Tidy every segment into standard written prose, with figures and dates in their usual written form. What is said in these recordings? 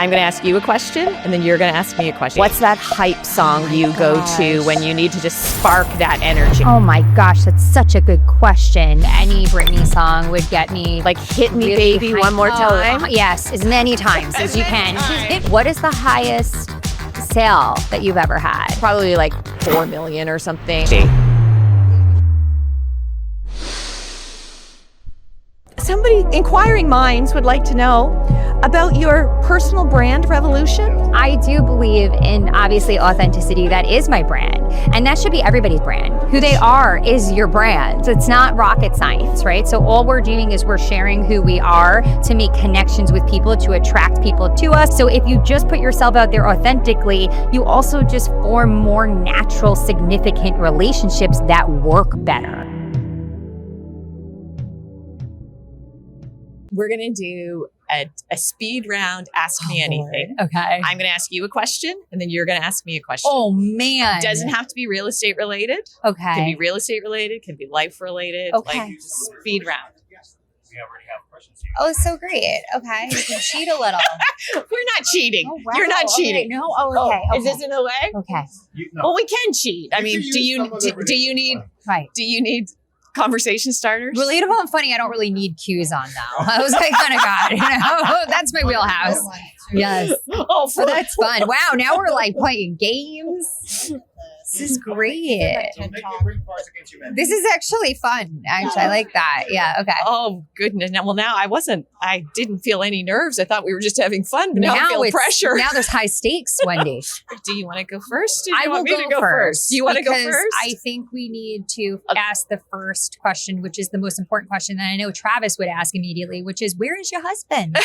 I'm going to ask you a question, and then you're going to ask me a question. What's that hype song you go to when you need to just spark that energy? Oh my gosh, that's such a good question. Any Britney song would get me Like, hit me, really baby, one more time. Yes, as many times as you can. What is the highest sale that you've ever had? Probably like 4 million or something. Somebody, inquiring minds would like to know about your personal brand revolution. I do believe in, obviously, authenticity. That is my brand. And that should be everybody's brand. Who they are is your brand. It's not rocket science, right? So all we're doing is we're sharing who we are to make connections with people, to attract people to us. So if you just put yourself out there authentically, you also just form more natural, significant relationships that work better. We're going to do a speed round, Ask Me Anything. Okay. I'm going to ask you a question, and then you're going to ask me a question. Oh, man. Doesn't have to be real estate related. Okay. Can be real estate related, can be life related. Okay. Like, speed round. We already have questions here. Oh, it's so great. Okay. You can cheat a little. We're not cheating. Oh, wow. You're not Okay. cheating. No. Oh, okay. Is this in the way? Okay. Well, we can cheat. I mean, can do use you some of it, but do it's you need fine. Right. do you need conversation starters? Relatable and funny, I don't really need cues on though. I was like, kind of got, that's my wheelhouse. Yes. Oh, So that's fun. Wow, now we're like playing games. This is great. So make it bring Cards Against Humanity. This is actually fun. Actually, I like that. Yeah, okay. Oh goodness! Now, I didn't feel any nerves. I thought we were just having fun, but now I feel pressure. Now there's high stakes, Wendy. Do you want to go first? Or do I you will want me to go first? You want to go because first? I think we need to ask the first question, which is the most important question that I know Travis would ask immediately, which is, where is your husband?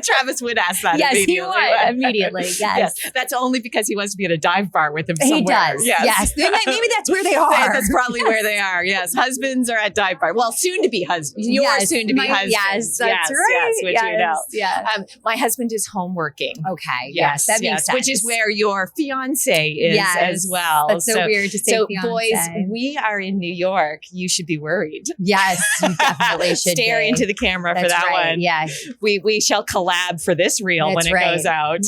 Travis would ask that. Yes, he immediately. would. Immediately, yes. That's only because he wants to be at a dive bar with him He somewhere. does. Yes. Maybe that's where they are. That's probably where they are. Yes. Husbands are at dive bar. Well, soon to be husband. Your Yes, soon to be my- husband. yes, that's right. Yes, which we know. Yes. My husband is home working. Okay. Yes. That makes sense. Which is where your fiance is as well. That's so weird to say So fiance. boys, we are in New York. You should be worried. Yes, you definitely should Stare be. into the camera for That's that right. one. Yeah. We shall collab for this reel That's when it right. goes out.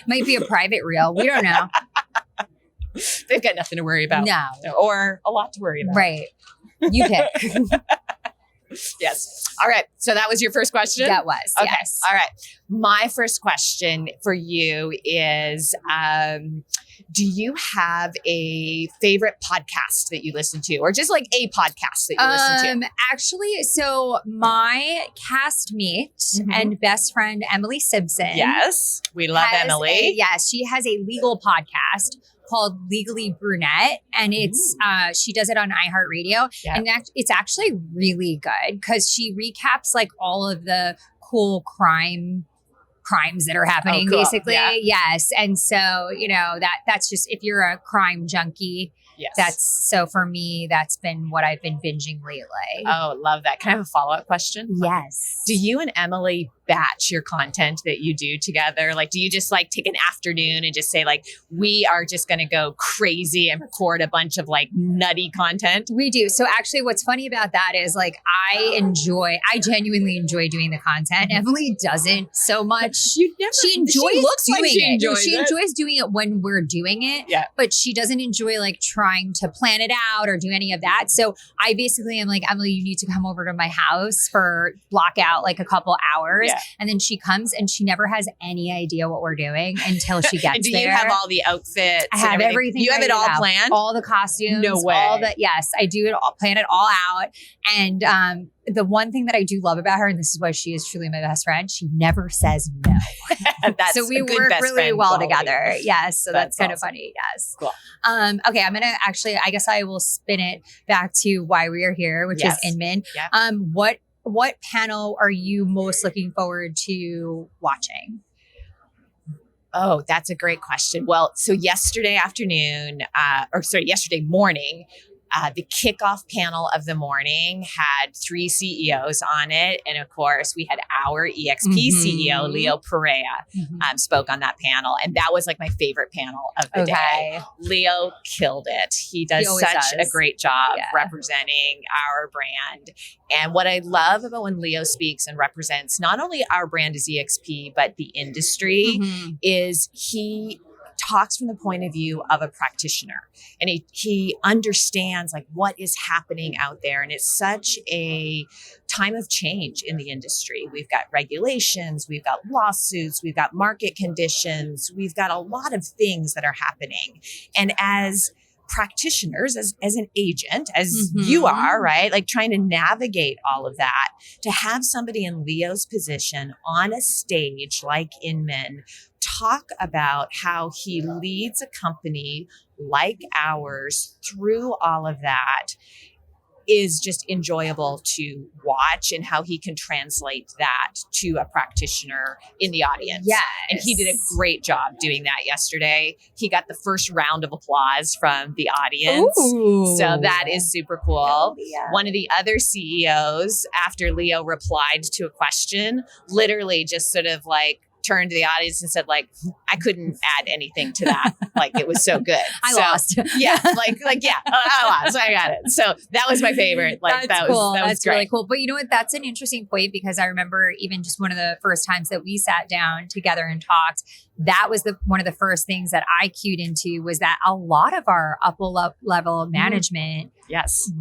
Might be a private reel. We don't know. They've got nothing to worry about. No. Or a lot to worry about. Right. You pick. Yes. All right. So that was your first question? That was. Okay. Yes. All right. My first question for you is, do you have a favorite podcast that you listen to, or just like a podcast that you listen to? Actually, so my castmate and best friend, Emily Simpson. Yes. We love Emily. She has a legal podcast called Legally Brunette, and it's she does it on iHeartRadio, and it's actually really good because she recaps like all of the cool crimes that are happening, basically. Yeah. Yes, and so that's just, if you're a crime junkie. Yes. So for me, that's been what I've been binging lately. Oh, love that. Can I have a follow-up question? Yes. Do you and Emily batch your content that you do together? Like, do you just like take an afternoon and just say like, we are just going to go crazy and record a bunch of like nutty content? We do. So actually what's funny about that is like, I genuinely enjoy doing the content. Emily doesn't so much. She enjoys doing it when we're doing it, but she doesn't enjoy like trying to plan it out or do any of that. So I basically am like, Emily, you need to come over to my house block out like a couple hours. Yeah. And then she comes and she never has any idea what we're doing until she gets do there. You have all the outfits? I have everything. You have it all planned? All the costumes. No way. Yes, I do it all, plan it all out. And the one thing that I do love about her, and this is why she is truly my best friend, she never says no. So we work really well together. Yes. So that's kind of funny. Yes. Cool. Okay. I'm going to I guess I will spin it back to why we are here, which is Inman. Yeah. What panel are you most looking forward to watching? Oh, that's a great question. Well, so yesterday morning, The kickoff panel of the morning had 3 CEOs on it. And of course, we had our EXP CEO, Leo Perea, spoke on that panel. And that was like my favorite panel of the day. Leo killed it. He does a great job representing our brand. And what I love about when Leo speaks and represents not only our brand as EXP, but the industry is he talks from the point of view of a practitioner, and he understands like what is happening out there. And it's such a time of change in the industry. We've got regulations, we've got lawsuits, we've got market conditions, we've got a lot of things that are happening. And as practitioners, as an agent, as you are, right? Like trying to navigate all of that, to have somebody in Leo's position on a stage like Inman talk about how he leads a company like ours through all of that is just enjoyable to watch, and how he can translate that to a practitioner in the audience. Yes. And he did a great job doing that yesterday. He got the first round of applause from the audience. Ooh. So that is super cool. One of the other CEOs, after Leo replied to a question, literally just sort of like turned to the audience and said, like, I couldn't add anything to that. Like, it was so good. I lost. Yeah. I lost. I got it. So that was my favorite. Like, that's cool. That was That's great. really cool. But you know what? That's an interesting point, because I remember even just one of the first times that we sat down together and talked, that was one of the first things that I cued into, was that a lot of our upper level management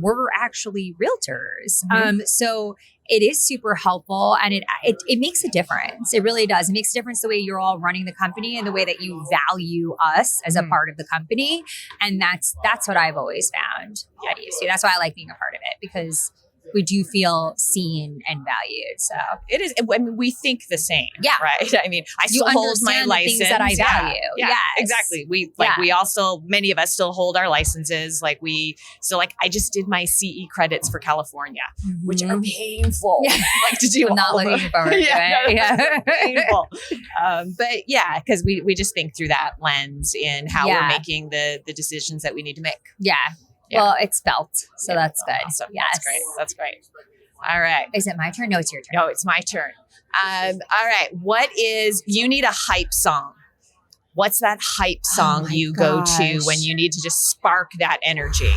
were actually realtors. So it is super helpful, and it makes a difference. It really does. It makes a difference the way you're all running the company and the way that you value us as a part of the company. And that's what I've always found at EXP. That's why I like being a part of it, because we do feel seen and valued. So it is. I mean, we think the same. Yeah. Right. I mean, I still hold my license. Things that I value. Yeah. Yes. Exactly. We all still, many of us still hold our licenses. Like I just did my CE credits for California, which are painful. Yeah. Like to do. I'm not looking forward to it. Yeah. Painful. But yeah, because we just think through that lens in how we're making the decisions that we need to make. Yeah. Yeah. Well, it's felt, so that's good. Awesome. Yes. That's great. All right. Is it my turn? No, it's your turn. No, it's my turn. All right. You need a hype song. What's that hype song you go to when you need to just spark that energy?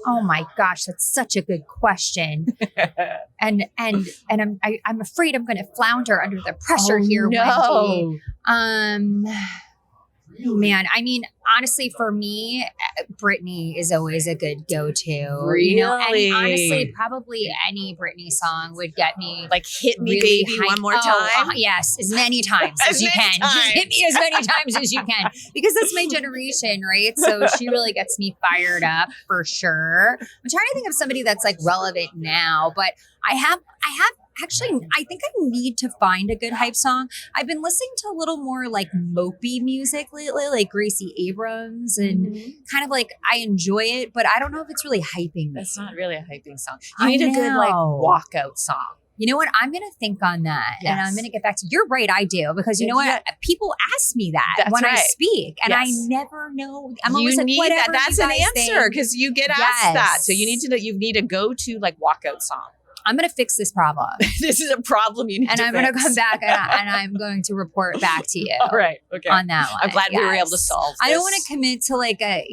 Oh my gosh, that's such a good question. and I'm afraid I'm going to flounder under the pressure here, Wendy. Man, I mean, honestly, for me, Britney is always a good go-to. Really? You know, and honestly, probably any Britney song would get me. Like, hit me, really baby, one more time. Yes, as many times as you can. Just hit me as many times as you can, because that's my generation, right? So she really gets me fired up for sure. I'm trying to think of somebody that's like relevant now, but I have. Actually, I think I need to find a good hype song. I've been listening to a little more like mopey music lately, like Gracie Abrams, and kind of like I enjoy it, but I don't know if it's really hyping me. It's not really a hyping song. You need a good like walkout song. You know what? I'm going to think on that, and I'm going to get back to you. You're right, I do, because you know what? People ask me that when I speak, and I never know. I'm always like, whatever. That's an answer, because you get asked that. So you need to know. You need a go-to like walkout song. I'm going to fix this problem. This is a problem you need to fix. And I'm going to come back and I'm going to report back to you. All right. Okay. On that one. I'm glad we were able to solve this. I don't want to commit to like a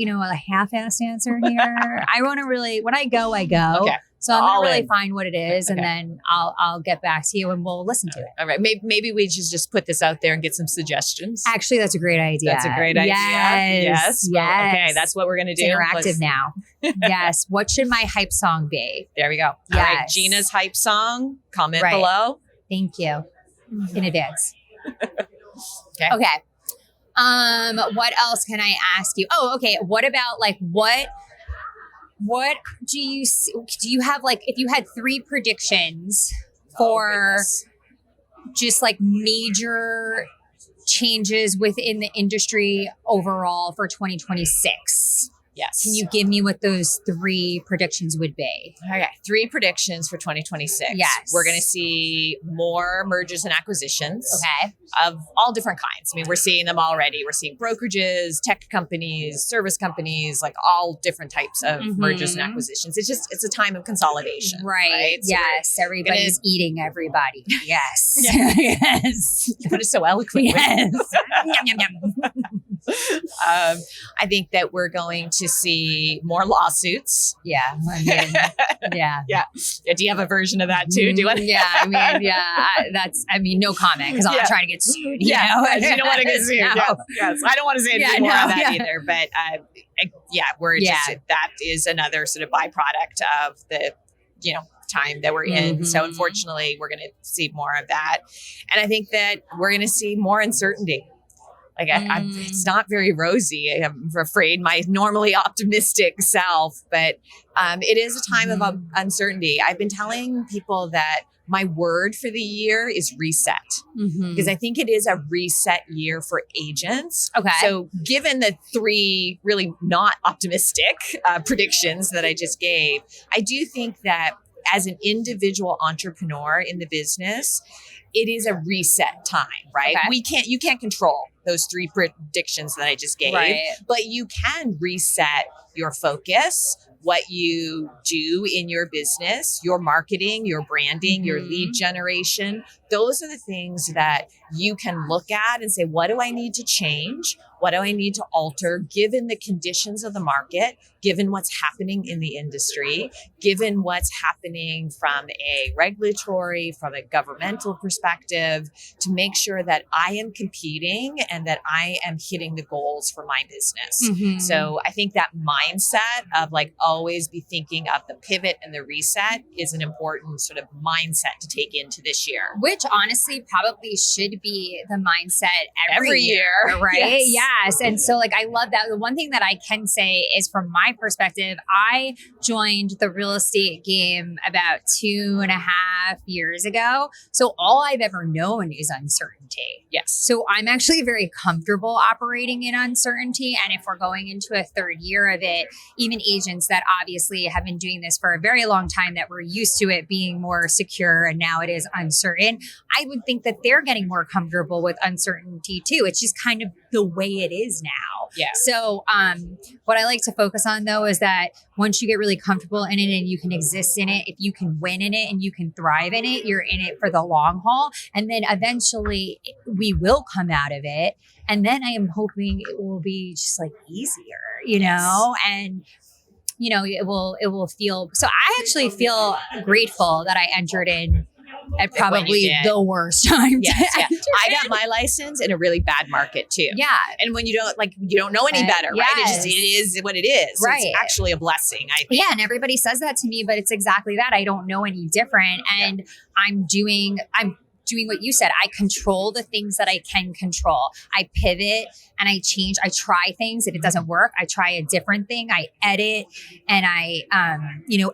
half-assed answer here. I want to really, when I go, I go. Okay. So I'm going to really find what it is, and then I'll get back to you and we'll listen to it. All right. Maybe we should just put this out there and get some suggestions. Actually, that's a great idea. That's a great idea. Yes. Well, okay. That's what we're going to do. It's interactive now. Yes. What should my hype song be? There we go. Yes. All right. Gina's hype song. Comment below. Thank you. In advance. Okay. What else can I ask you? Oh, okay. What about like what do you have, like, if you had 3 predictions for just like major changes within the industry overall for 2026? Yes. Can you give me what those 3 predictions would be? Okay, 3 predictions for 2026. Yes. We're going to see more mergers and acquisitions Okay. of all different kinds. I mean, we're seeing them already. We're seeing brokerages, tech companies, service companies, like all different types of mergers and acquisitions. It's a time of consolidation. Right. So Yes. Everybody's eating everybody. Yes. Yeah. Yes. you put it so eloquently. Yes. Yum, yum, yum. I think that we're going to see more lawsuits. Yeah. I mean, yeah. Yeah. Do you have a version of that too? Do you want Yeah. I mean, yeah. No comment because I'm not trying to get sued. You know? You don't want to get sued. No. Yes. I don't want to say anything more on that either. But that is another sort of byproduct of the, time that we're in. So unfortunately, we're going to see more of that. And I think that we're going to see more uncertainty. Like it's not very rosy. I'm afraid my normally optimistic self, but it is a time of uncertainty. I've been telling people that my word for the year is reset because I think it is a reset year for agents. Okay. So given the 3 really not optimistic predictions that I just gave, I do think that as an individual entrepreneur in the business, it is a reset time, right? Okay. You can't control those 3 predictions that I just gave, but you can reset your focus, what you do in your business, your marketing, your branding, your lead generation. Those are the things that you can look at and say, what do I need to change? What do I need to alter given the conditions of the market, given what's happening in the industry, given what's happening from a regulatory, from a governmental perspective, to make sure that I am competing and that I am hitting the goals for my business. So I think that mindset of like always be thinking of the pivot and the reset is an important sort of mindset to take into this year. Which honestly probably should be the mindset every year, right? Yes. And so like, I love that. The one thing that I can say is from my perspective, I joined the real estate game about 2.5 years ago. So all I've ever known is uncertainty. Yes. So I'm actually very comfortable operating in uncertainty. And if we're going into a 3rd year of it, even agents that obviously have been doing this for a very long time that we're used to it being more secure and now it is uncertain, I would think that they're getting more comfortable with uncertainty too. It's just kind of the way it is now. Yeah. So what I like to focus on though is that once you get really comfortable in it and you can exist in it, if you can win in it and you can thrive in it, you're in it for the long haul. And then eventually we will come out of it. And then I am hoping it will be just like easier, know, and it will feel, so I actually feel grateful that I entered in at probably the worst time. Yes, I got my license in a really bad market too. Yeah. And when you don't know any better, right? It is what it is. Right. It's actually a blessing, I think. Yeah. And everybody says that to me, but it's exactly that. I don't know any different. And I'm doing what you said. I control the things that I can control. I pivot and I change. I try things. If it doesn't work, I try a different thing. I edit and I,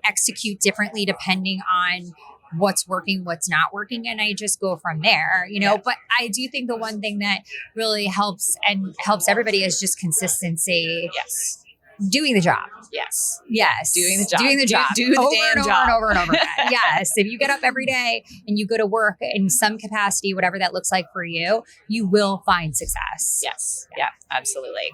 execute differently depending on what's working, what's not working. And I just go from there, but I do think the one thing that really helps everybody is just consistency. Yes. Doing the job. Yes. Yes. Doing the job. Doing the job. Do the over damn and job. Over and over and over again. Yes. If you get up every day and you go to work in some capacity, whatever that looks like for you, you will find success. Yes. Yeah, absolutely.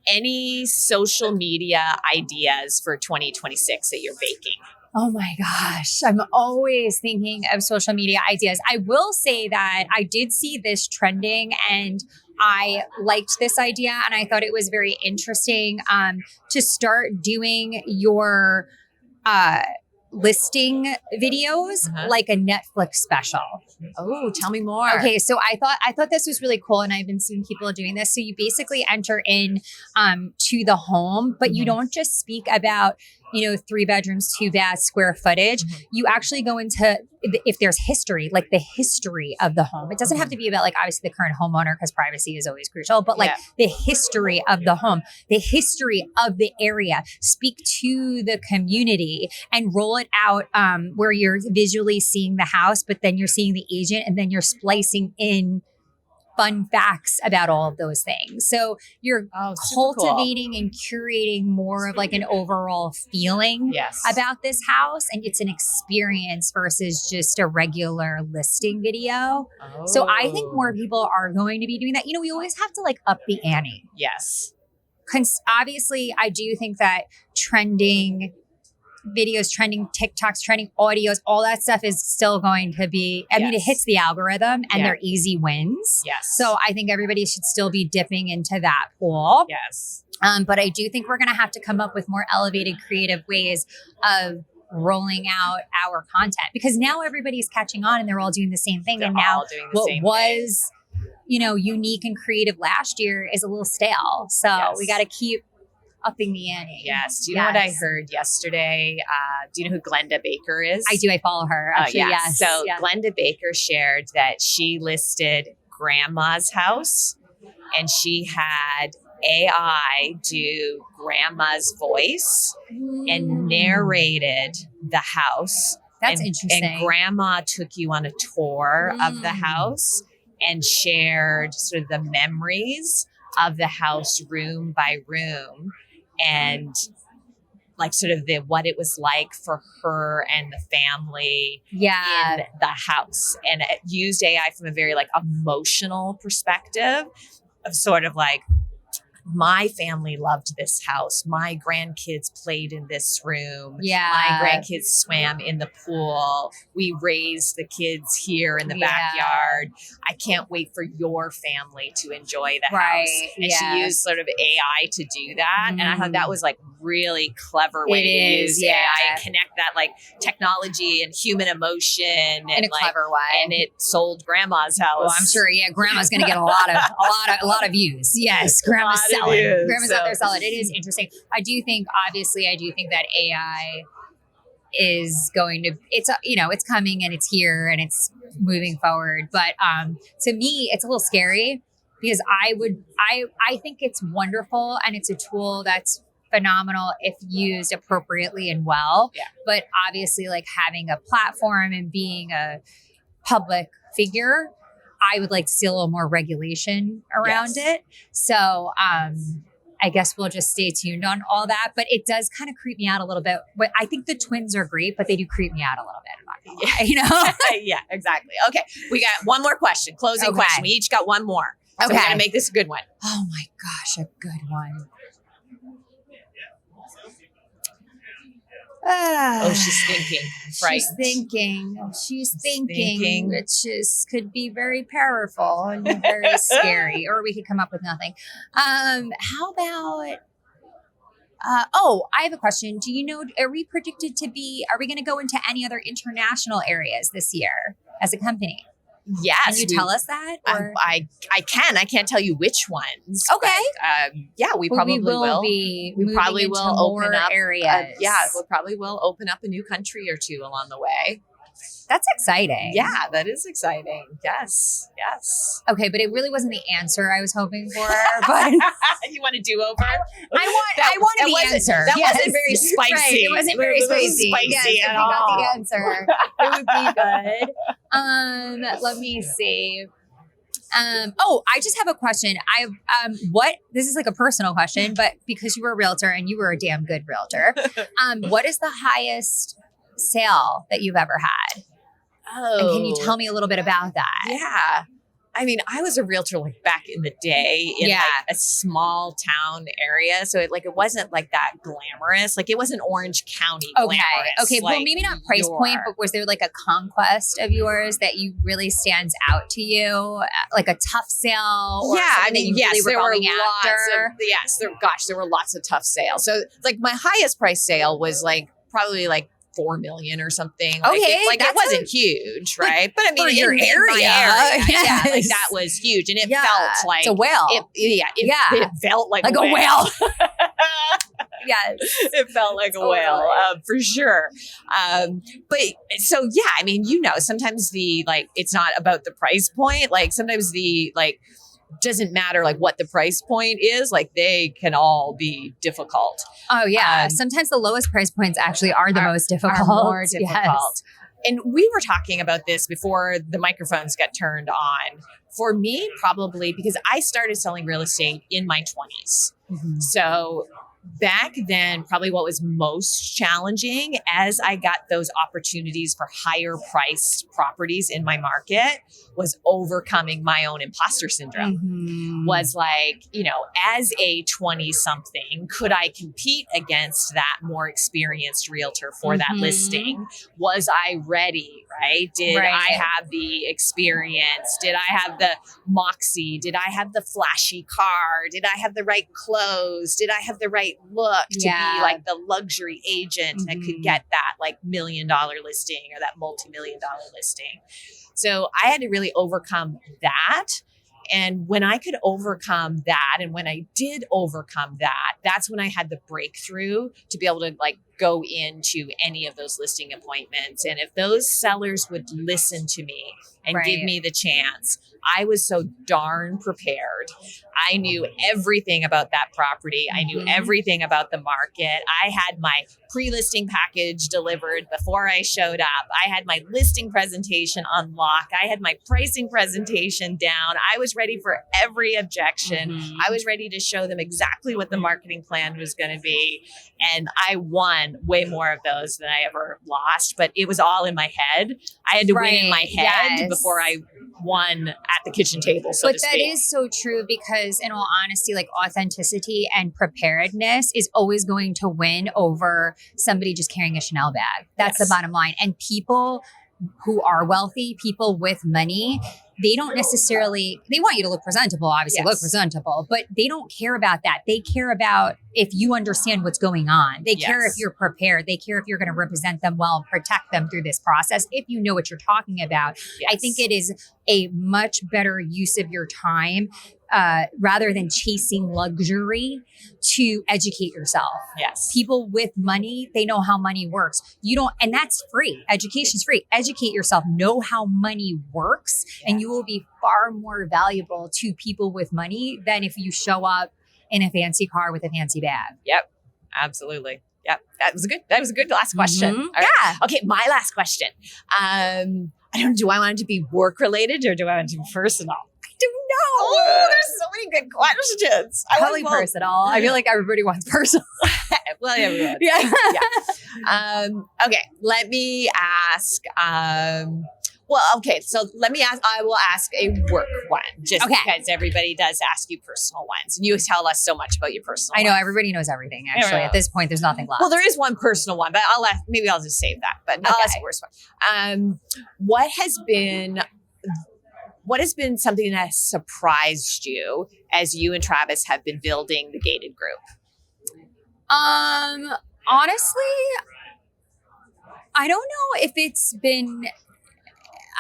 Any social media ideas for 2026 that you're baking? Oh my gosh. I'm always thinking of social media ideas. I will say that I did see this trending and I liked this idea and I thought it was very interesting to start doing your listing videos like a Netflix special. Oh, tell me more. Okay, so I thought this was really cool, and I've been seeing people doing this. So you basically enter in to the home, but you don't just speak about 3 bedrooms, 2 baths, square footage. You actually go into if there's history, like the history of the home. It doesn't have to be about like obviously the current homeowner because privacy is always crucial, but like the history of the home, the history of the area. Speak to the community and roll it out where you're visually seeing the house, but then you're seeing the agent and then you're splicing in fun facts about all of those things. So you're cultivating and curating more of like an overall feeling about this house. And it's an experience versus just a regular listing video. So I think more people are going to be doing that. You know, we always have to like up the ante. Yes. Obviously, I do think that trending videos, trending TikToks, trending audios, all that stuff is still going to be, I mean, it hits the algorithm and they're easy wins. Yes. So I think everybody should still be dipping into that pool. Yes. But I do think we're going to have to come up with more elevated, creative ways of rolling out our content, because now everybody's catching on and they're all doing the same thing. They're and now all doing the what same was, you know, unique and creative last year is a little stale. So we got to keep upping the ante. Yes. Do you know what I heard yesterday? Do you know who Glenda Baker is? I do. I follow her. Actually, yes. So Glenda Baker shared that she listed grandma's house and she had AI do grandma's voice and narrated the house. That's interesting. And grandma took you on a tour of the house and shared sort of the memories of the house room by room, and like sort of what it was like for her and the family in the house. And it used AI from a very like emotional perspective of sort of like, my family loved this house. My grandkids played in this room. Yeah. My grandkids swam in the pool. We raised the kids here in the backyard. I can't wait for your family to enjoy the house. And she used sort of AI to do that. And I thought that was like really clever way to use AI and connect that like technology and human emotion in a like, clever way. And it sold grandma's house. Well, I'm sure. Yeah, grandma's going to get a lot of views. Yes, grandma's selling. Grandma's out there selling. It is interesting. I do think that AI is going to, it's coming and it's here and it's moving forward. But to me, it's a little scary because I think it's wonderful and it's a tool that's phenomenal if used appropriately and well. Yeah. But obviously, like having a platform and being a public figure, I would like to see a little more regulation around it. So I guess we'll just stay tuned on all that. But it does kind of creep me out a little bit. But I think the twins are great, but they do creep me out a little bit. I'm not gonna lie, you know? Yeah, exactly. Okay, we got one more question. Closing question. We each got one more. So we're gonna make this a good one. Oh my gosh, a good one. She's thinking. Right. She's thinking, which could be very powerful and very scary, or we could come up with nothing. How about, I have a question. Do you know, are we going to go into any other international areas this year as a company? Yes. Can you tell us that? Or? I can. I can't tell you which ones. Okay. But, we probably will. We probably will open up areas. We probably will open up a new country or two along the way. That's exciting. Yeah, that is exciting. Yes. Okay, but it really wasn't the answer I was hoping for. But you want a do-over? I wanted the answer. That wasn't very spicy. Right, it wasn't very spicy. Yes, if you got the answer, it would be good. Let me see. I just have a question. This is like a personal question, but because you were a realtor and you were a damn good realtor, what is the highest sale that you've ever had? And can you tell me a little bit about that? Yeah. I mean, I was a realtor like back in the day in like a small town area. So it wasn't like that glamorous. Like it wasn't Orange County glamorous. Okay. Well, maybe not price point, but was there like a conquest of yours that you really stands out to you? Like a tough sale? Or there were lots of tough sales. So like my highest price sale was like probably like 4 million or something. It wasn't huge, right? But I mean, in your area, that was huge, and it felt like it's a whale. It felt like a whale. Yes, it felt like a whale for sure. But so I mean, sometimes it's not about the price point. Like sometimes doesn't matter like what the price point is, like they can all be difficult. Oh yeah. Sometimes the lowest price points actually are the most difficult. Are more difficult. Yes. and we were talking about this before the microphones got turned on. For me, probably because I started selling real estate in my 20s. Mm-hmm. So back then, probably what was most challenging as I got those opportunities for higher priced properties in my market was overcoming my own imposter syndrome. Mm-hmm. Was like, as a 20 something, could I compete against that more experienced realtor for that listing? Was I ready? Right? Did I have the experience? Did I have the moxie? Did I have the flashy car? Did I have the right clothes? Did I have the right look to be like the luxury agent that could get that like $1 million listing or that multi-million-dollar listing? So I had to really overcome that. And when I could overcome that, and when I did overcome that, that's when I had the breakthrough to be able to like go into any of those listing appointments. And if those sellers would listen to me and give me the chance, I was so darn prepared. I knew everything about that property. I knew everything about the market. I had my pre-listing package delivered before I showed up. I had my listing presentation on lock. I had my pricing presentation down. I was ready for every objection. I was ready to show them exactly what the marketing plan was going to be. And I won way more of those than I ever lost, but it was all in my head. I had to win in my head before I won at the kitchen table, so to speak. But that is so true because in all honesty, like authenticity and preparedness is always going to win over somebody just carrying a Chanel bag. That's the bottom line. And people who are wealthy, people with money, they don't necessarily, they want you to look presentable, obviously look presentable, but they don't care about that. They care about if you understand what's going on. They care if you're prepared. They care if you're going to represent them well and protect them through this process. If you know what you're talking about, I think it is a much better use of your time rather than chasing luxury to educate yourself. Yes. People with money, they know how money works. You don't, and that's free. Education's free. Educate yourself, know how money works, and you will be far more valuable to people with money than if you show up in a fancy car with a fancy bag. Yep. Absolutely. Yep. That was a good last question. All right. Okay. My last question. I don't know, do I want it to be work related or do I want it to be personal? I don't know. Oh, there's so many good questions. Probably personal. I feel like everybody wants personal. Well, everyone. Okay. Let me ask. So let me ask. I will ask a work one, just because everybody does ask you personal ones, and you tell us so much about your personal. I know everybody knows everything. Actually, at this point, there's nothing left. Well, there is one personal one, but maybe I'll just save that. But I'll ask the worst one. What has been something that has surprised you as you and Travis have been building the gated group? Honestly, I don't know if it's been.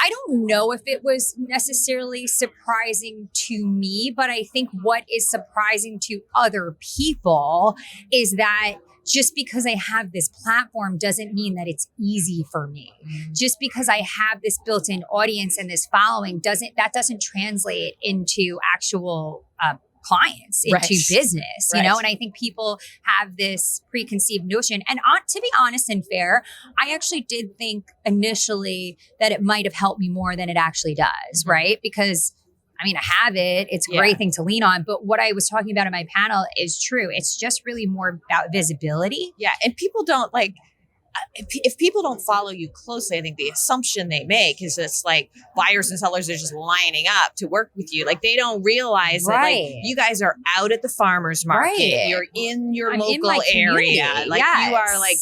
I don't know if it was necessarily surprising to me, but I think what is surprising to other people is that just because I have this platform doesn't mean that it's easy for me. Just because I have this built-in audience and this following doesn't translate into actual clients, into business, you know? And I think people have this preconceived notion. And to be honest and fair, I actually did think initially that it might have helped me more than it actually does, right? Because I mean, I have it. It's a great thing to lean on. But what I was talking about in my panel is true. It's just really more about visibility. Yeah. And people don't if people don't follow you closely, I think the assumption they make is it's like buyers and sellers are just lining up to work with you. Like they don't realize that like you guys are out at the farmer's market. You're in your local area. Like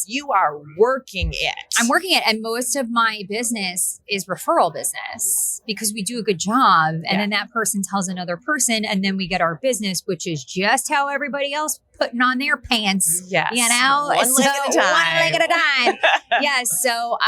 you are working it. I'm working it. And most of my business is referral business because we do a good job. And then that person tells another person and then we get our business, which is just how everybody else putting on their pants, you know, one leg at a time. Yes. So,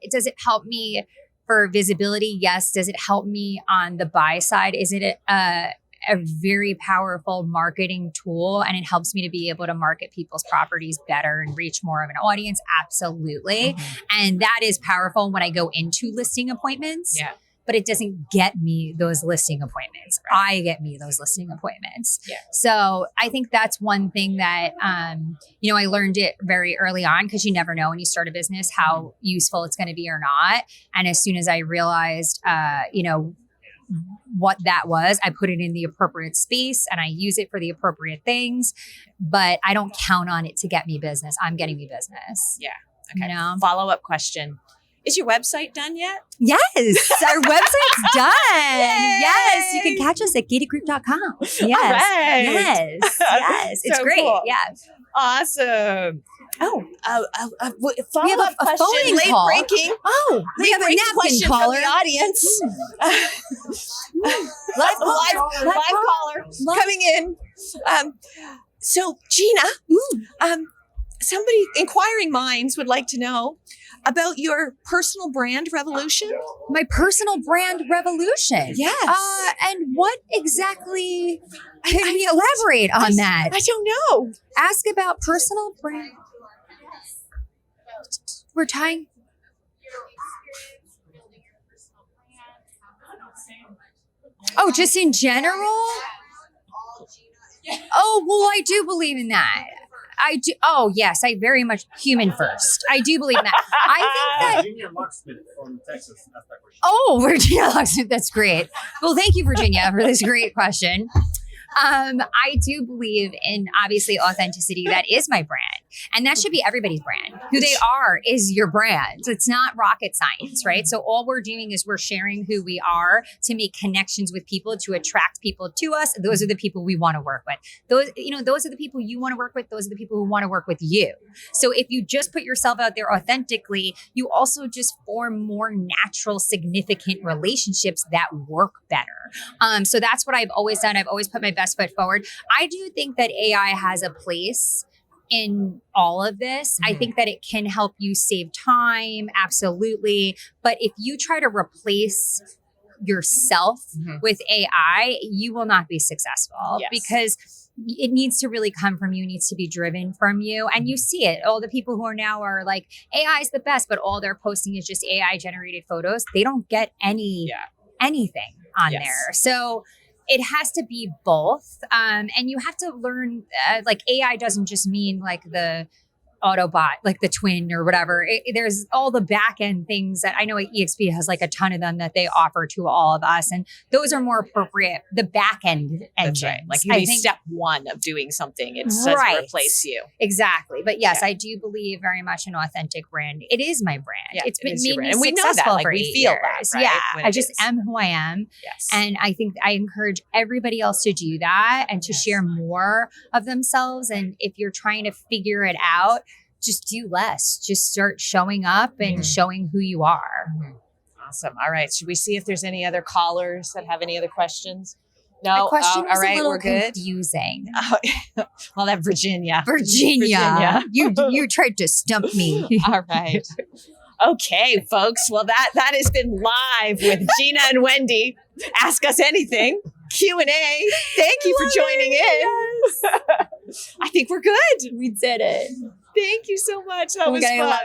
does it help me for visibility? Yes. Does it help me on the buy side? Is it a very powerful marketing tool and it helps me to be able to market people's properties better and reach more of an audience? Absolutely. And that is powerful when I go into listing appointments. but it doesn't get me those listing appointments. I get me those listing appointments. Yeah. So I think that's one thing that, I learned it very early on, because you never know when you start a business how useful it's going to be or not. And as soon as I realized, what that was, I put it in the appropriate space and I use it for the appropriate things, but I don't count on it to get me business. I'm getting me business. Yeah. Okay. You know? Follow-up question. Is your website done yet? Yes, our website's done. Yes, you can catch us at gatedgroup.com. Yes. All right. Yes. It's So great. cool. Yeah. Awesome. Oh, We have follow-up a question. phone Late call. breaking. Oh, we have a Late-breaking napkin question caller. from the audience. live caller coming in. So Gina, somebody, inquiring minds would like to know about your personal brand revolution. My personal brand revolution. Yes. And what exactly? Can we elaborate on that? I don't know. Ask about personal brand. We're tying. Oh, just in general? Oh, well, I do believe in that. I do. Oh, yes, I very much human first. I do believe in that. I think that. Virginia Luxman from Texas asked that question. Oh, Virginia Luxman, that's great. Well, thank you, Virginia, for this great question. I do believe in, obviously, authenticity. That is my brand. And that should be everybody's brand. Who they are is your brand. It's not rocket science, right? So all we're doing is we're sharing who we are to make connections with people, to attract people to us. Those are the people we want to work with. Those are the people you want to work with. Those are the people who want to work with you. So if you just put yourself out there authentically, you also just form more natural, significant relationships that work better. So that's what I've always done. I've always put my best foot forward. I do think that AI has a place in all of this. I think that it can help you save time, absolutely. But if you try to replace yourself with AI, you will not be successful because it needs to really come from you, needs to be driven from you. And you see it. All the people who are now are like, AI is the best, but all they're posting is just AI generated photos. They don't get anything on there. So it has to be both. And you have to learn, like AI doesn't just mean like the Autobot, like the twin or whatever. There's all the back end things that I know EXP has like a ton of them that they offer to all of us. And those are more appropriate. The back end engines. Right. Like you need step one of doing something. It doesn't replace you. Exactly. But yes, I do believe very much in authentic brand. It is my brand. Yeah, it's been made me and we know that. successful Like for we feel years. that. Right? Yeah. I just am who I am. Yes. And I think I encourage everybody else to do that and to share more of themselves. And if you're trying to figure it out, just do less. Just start showing up and showing who you are. Awesome. All right. Should we see if there's any other callers that have any other questions? No. My question was all right. a little We're good. confusing. Well, that Virginia. You tried to stump me. All right. Okay, folks. Well, that has been live with Gina and Wendy. Ask us anything. Q&A. Thank you for joining in. I think we're good. We did it. Thank you so much. That was fun.